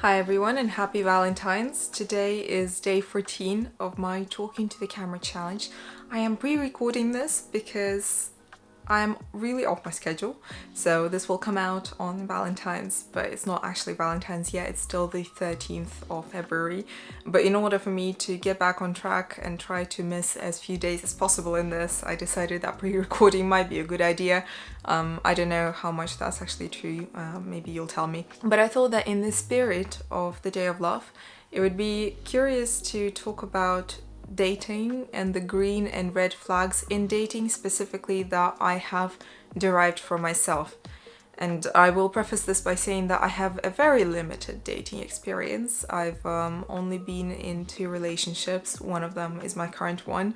Hi everyone and happy Valentine's. Today is day 14 of my talking to the camera challenge. I am pre-recording this because I'm really off my schedule, so this will come out on Valentine's, but it's not actually Valentine's yet, it's still the 13th of February. But in order for me to get back on track and try to miss as few days as possible in this, I decided that pre-recording might be a good idea. I don't know how much that's actually true, maybe you'll tell me. But I thought that in the spirit of the Day of Love, it would be curious to talk about dating and the green and red flags in dating specifically that I have derived for myself. And I will preface this by saying that I have a very limited dating experience. I've only been in 2 relationships. One of them is my current one.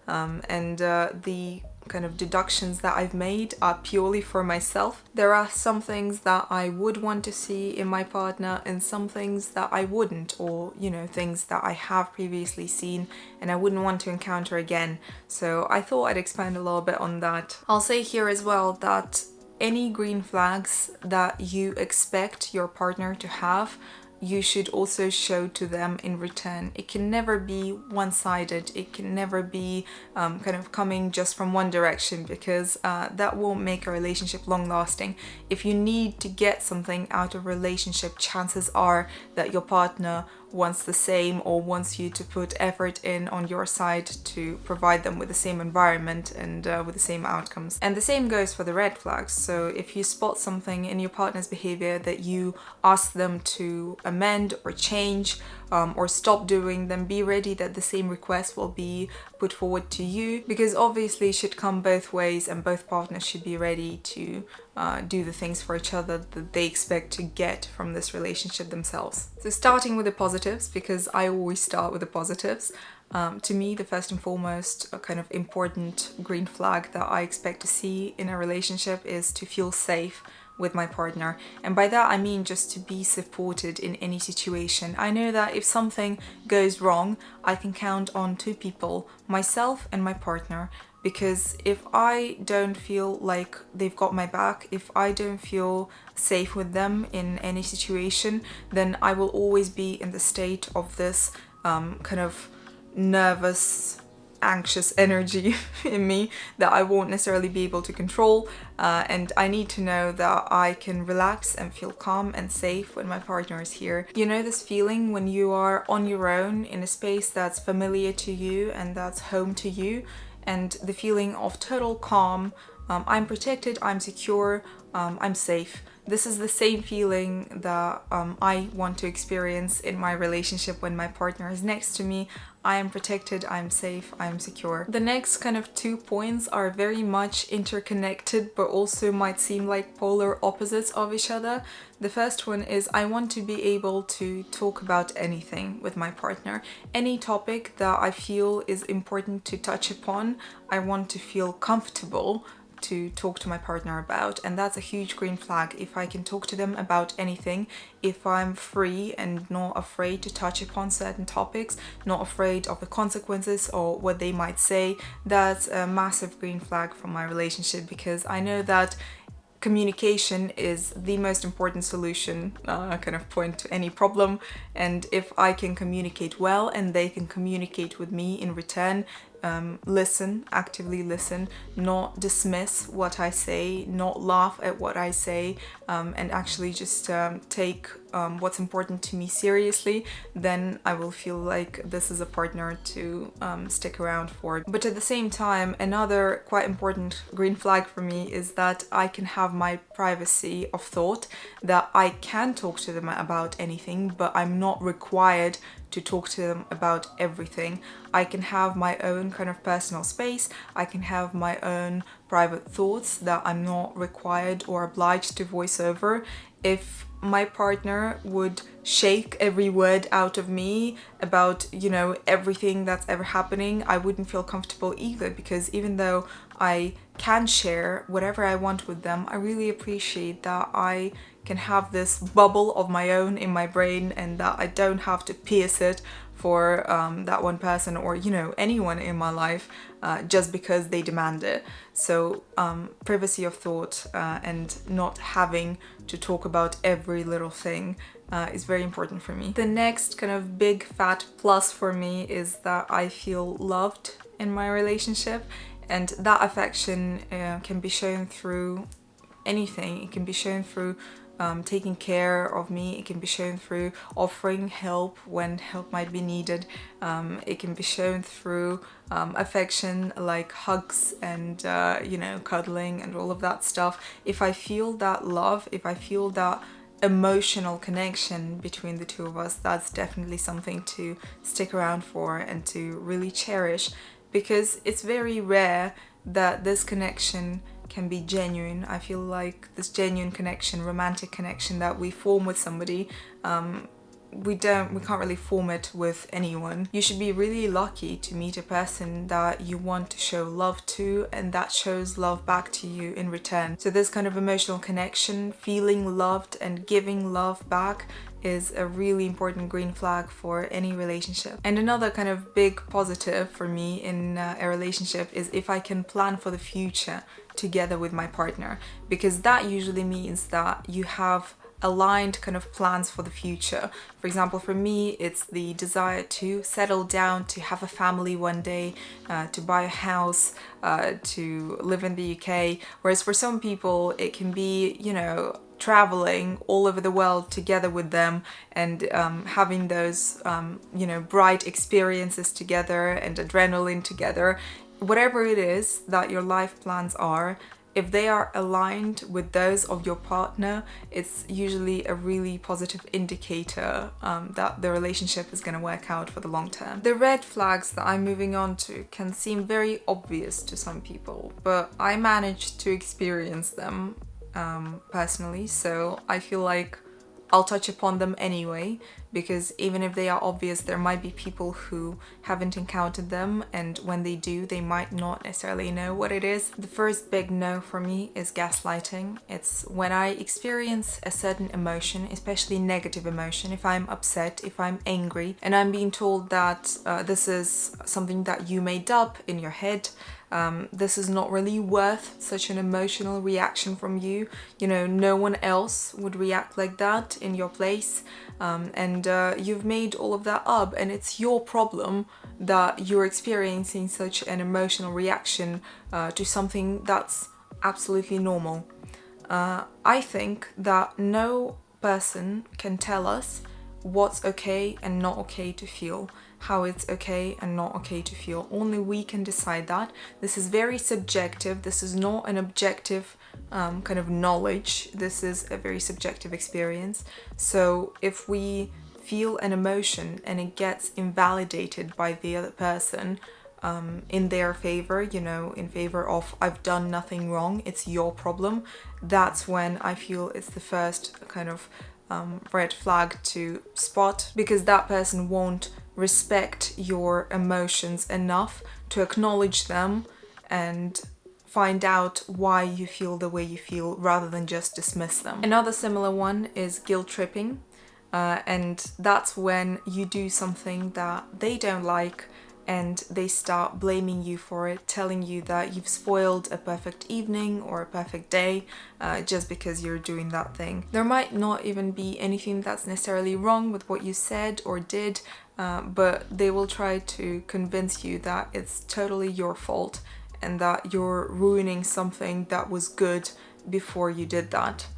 The kind of deductions that I've made are purely for myself. There are some things that I would want to see in my partner and some things that I wouldn't, or things that I have previously seen and I wouldn't want to encounter again. So I thought I'd expand a little bit on that. I'll say here as well that any green flags that you expect your partner to have, you should also show to them in return. It can never be one-sided. It can never be kind of coming just from one direction, because that won't make a relationship long-lasting. If you need to get something out of a relationship, chances are that your partner wants the same, or wants you to put effort in on your side to provide them with the same environment and with the same outcomes. And the same goes for the red flags. So if you spot something in your partner's behavior that you ask them to amend or change or stop doing, then be ready that the same request will be put forward to you, because obviously it should come both ways and both partners should be ready to do the things for each other that they expect to get from this relationship themselves. So starting with the positives, because I always start with the positives. To me, the first and foremost kind of important green flag that I expect to see in a relationship is to feel safe with my partner. And by that I mean just to be supported in any situation. I know that if something goes wrong, I can count on 2 people, myself and my partner. Because if I don't feel like they've got my back, if I don't feel safe with them in any situation, then I will always be in the state of this kind of nervous, anxious energy in me that I won't necessarily be able to control, and I need to know that I can relax and feel calm and safe when my partner is here. You know this feeling when you are on your own in a space that's familiar to you and that's home to you, and the feeling of total calm. I'm protected, I'm secure, I'm safe. This is the same feeling that I want to experience in my relationship when my partner is next to me. I am protected, I'm safe, I'm secure. The next kind of 2 points are very much interconnected, but also might seem like polar opposites of each other. The first one is I want to be able to talk about anything with my partner. Any topic that I feel is important to touch upon, I want to feel comfortable to talk to my partner about, and that's a huge green flag. If I can talk to them about anything, if I'm free and not afraid to touch upon certain topics, not afraid of the consequences or what they might say, that's a massive green flag for my relationship, because I know that communication is the most important solution kind of point to any problem. And if I can communicate well and they can communicate with me in return, listen, actively listen, not dismiss what I say, not laugh at what I say, and actually just take what's important to me seriously, then I will feel like this is a partner to stick around for. But at the same time, another quite important green flag for me is that I can have my privacy of thought, that I can talk to them about anything, but I'm not required to talk to them about everything. I can have my own kind of personal space, I can have my own private thoughts that I'm not required or obliged to voice over. If my partner would shake every word out of me about, everything that's ever happening, I wouldn't feel comfortable either, because even though I can share whatever I want with them, I really appreciate that I can have this bubble of my own in my brain and that I don't have to pierce it for that one person or anyone in my life just because they demand it. So privacy of thought and not having to talk about every little thing is very important for me. The next kind of big fat plus for me is that I feel loved in my relationship, and that affection can be shown through anything. It can be shown through taking care of me. It can be shown through offering help when help might be needed. It can be shown through affection like hugs and cuddling and all of that stuff. If I feel that love, if I feel that emotional connection between the two of us, that's definitely something to stick around for and to really cherish, because it's very rare that this connection can be genuine. I feel like this genuine connection, romantic connection that we form with somebody, we can't really form it with anyone. You should be really lucky to meet a person that you want to show love to and that shows love back to you in return. So this kind of emotional connection, feeling loved and giving love back, is a really important green flag for any relationship. And another kind of big positive for me in a relationship is if I can plan for the future together with my partner, because that usually means that you have aligned kind of plans for the future. For example, for me, it's the desire to settle down, to have a family one day, to buy a house, to live in the UK. Whereas for some people, it can be, traveling all over the world together with them and having those, bright experiences together and adrenaline together. Whatever it is that your life plans are, if they are aligned with those of your partner, it's usually a really positive indicator that the relationship is going to work out for the long term. The red flags that I'm moving on to can seem very obvious to some people, but I managed to experience them personally, so I feel like I'll touch upon them anyway, because even if they are obvious, there might be people who haven't encountered them, and when they do, they might not necessarily know what it is. The first big no for me is gaslighting. It's when I experience a certain emotion, especially negative emotion, if I'm upset, if I'm angry, and I'm being told that this is something that you made up in your head, this is not really worth such an emotional reaction from you. No one else would react like that in your place, and you've made all of that up, and it's your problem that you're experiencing such an emotional reaction to something that's absolutely normal. I think that no person can tell us what's okay and not okay to feel, how it's okay and not okay to feel. Only we can decide that. This is very subjective. This is not an objective kind of knowledge. This is a very subjective experience. So if we feel an emotion and it gets invalidated by the other person in their favor, in favor of I've done nothing wrong, it's your problem, that's when I feel it's the first kind of red flag to spot, because that person won't respect your emotions enough to acknowledge them and find out why you feel the way you feel rather than just dismiss them. Another similar one is guilt tripping, and that's when you do something that they don't like and they start blaming you for it, telling you that you've spoiled a perfect evening or a perfect day just because you're doing that thing. There might not even be anything that's necessarily wrong with what you said or did, but they will try to convince you that it's totally your fault and that you're ruining something that was good before you did that.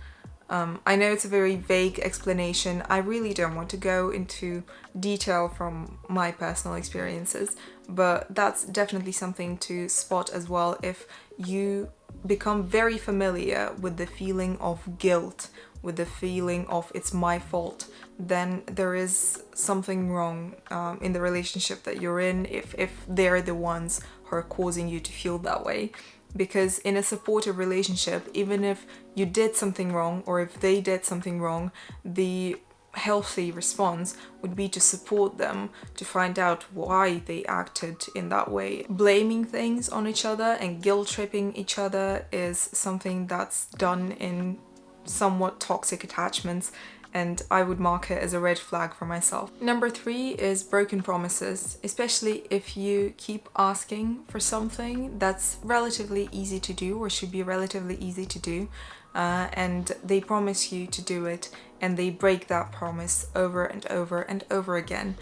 I know it's a very vague explanation. I really don't want to go into detail from my personal experiences, but that's definitely something to spot as well. If you become very familiar with the feeling of guilt, with the feeling of it's my fault, then there is something wrong in the relationship that you're in if they're the ones who are causing you to feel that way. Because in a supportive relationship, even if you did something wrong or if they did something wrong, the healthy response would be to support them, to find out why they acted in that way. Blaming things on each other and guilt tripping each other is something that's done in somewhat toxic attachments, and I would mark it as a red flag for myself. Number 3 is broken promises, especially if you keep asking for something that's relatively easy to do or should be relatively easy to do, and they promise you to do it and they break that promise over and over and over again.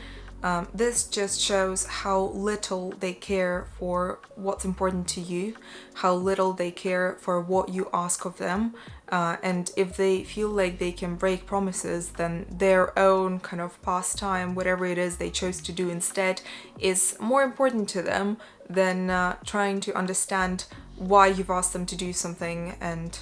This just shows how little they care for what's important to you, how little they care for what you ask of them, and if they feel like they can break promises, then their own kind of pastime, whatever it is they chose to do instead, is more important to them than trying to understand why you've asked them to do something and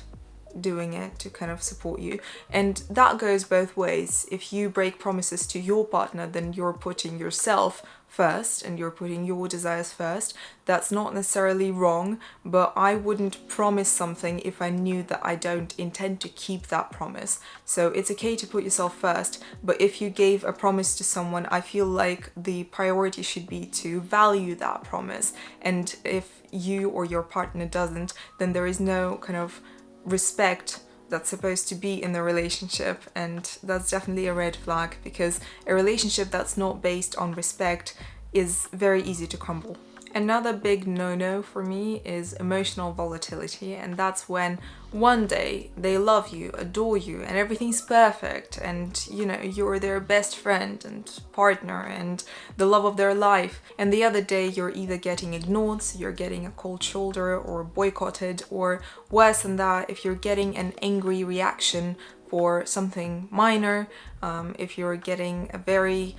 doing it to kind of support you. And that goes both ways. If you break promises to your partner, then you're putting yourself first and you're putting your desires first. That's not necessarily wrong, but I wouldn't promise something if I knew that I don't intend to keep that promise. So it's okay to put yourself first, but if you gave a promise to someone, I feel like the priority should be to value that promise. And if you or your partner doesn't, then there is no kind of respect that's supposed to be in the relationship, and that's definitely a red flag, because a relationship that's not based on respect is very easy to crumble. Another big no-no for me is emotional volatility, and that's when one day they love you, adore you, and everything's perfect, and you're their best friend and partner and the love of their life, and the other day you're either getting ignored, so you're getting a cold shoulder or boycotted, or worse than that, if you're getting an angry reaction for something minor, if you're getting a very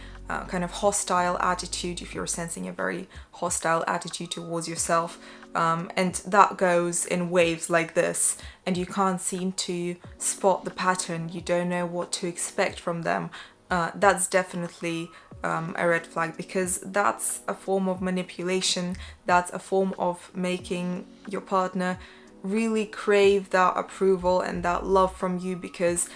kind of hostile attitude, if you're sensing a very hostile attitude towards yourself, and that goes in waves like this, and you can't seem to spot the pattern, you don't know what to expect from them, that's definitely a red flag, because that's a form of manipulation, that's a form of making your partner really crave that approval and that love from you, because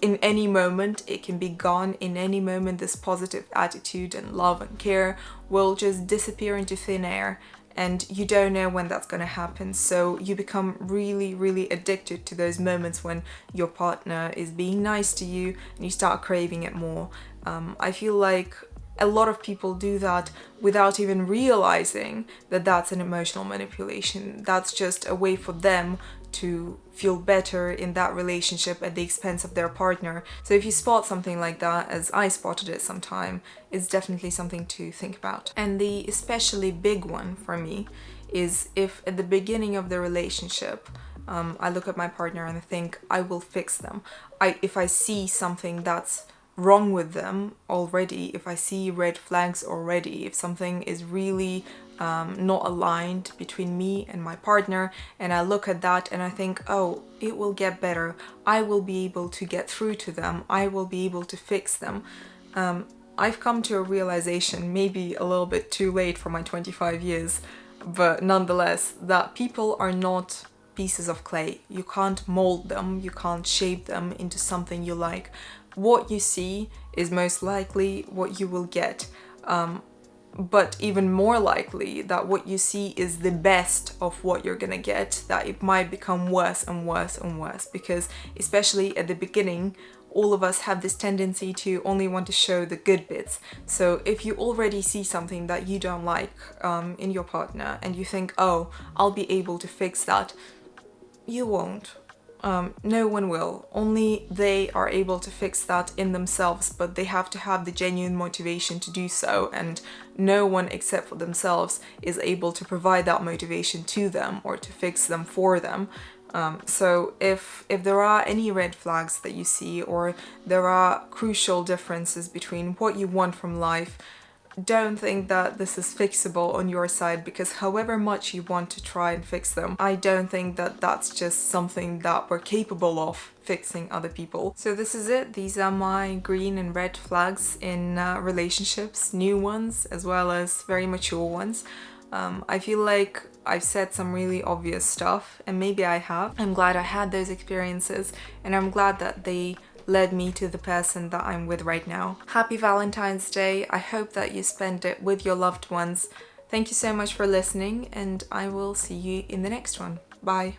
in any moment it can be gone. In any moment this positive attitude and love and care will just disappear into thin air, and you don't know when that's going to happen. So you become really, really addicted to those moments when your partner is being nice to you and you start craving it more. I feel like a lot of people do that without even realizing that that's an emotional manipulation. That's just a way for them to feel better in that relationship at the expense of their partner. So if you spot something like that, as I spotted it sometime, it's definitely something to think about. And the especially big one for me is if at the beginning of the relationship, I look at my partner and I think I will fix them. If I see something that's wrong with them already, if I see red flags already, if something is really not aligned between me and my partner, and I look at that and I think, oh, it will get better, I will be able to get through to them, I will be able to fix them. I've come to a realization, maybe a little bit too late for my 25 years, but nonetheless, that people are not pieces of clay. You can't mold them, you can't shape them into something you like. What you see is most likely what you will get, but even more likely that what you see is the best of what you're gonna get, that it might become worse and worse and worse, because especially at the beginning, all of us have this tendency to only want to show the good bits. So if you already see something that you don't like in your partner and you think, oh, I'll be able to fix that, you won't. No one will. Only they are able to fix that in themselves, but they have to have the genuine motivation to do so, and no one except for themselves is able to provide that motivation to them or to fix them for them. So if there are any red flags that you see, or there are crucial differences between what you want from life, don't think that this is fixable on your side, because however much you want to try and fix them, I don't think that that's just something that we're capable of, fixing other people. So this is it. These are my green and red flags in relationships, new ones as well as very mature ones. I feel like I've said some really obvious stuff, and maybe I have. I'm glad I had those experiences, and I'm glad that they led me to the person that I'm with right now. Happy Valentine's Day. I hope that you spend it with your loved ones. Thank you so much for listening, and I will see you in the next one. Bye.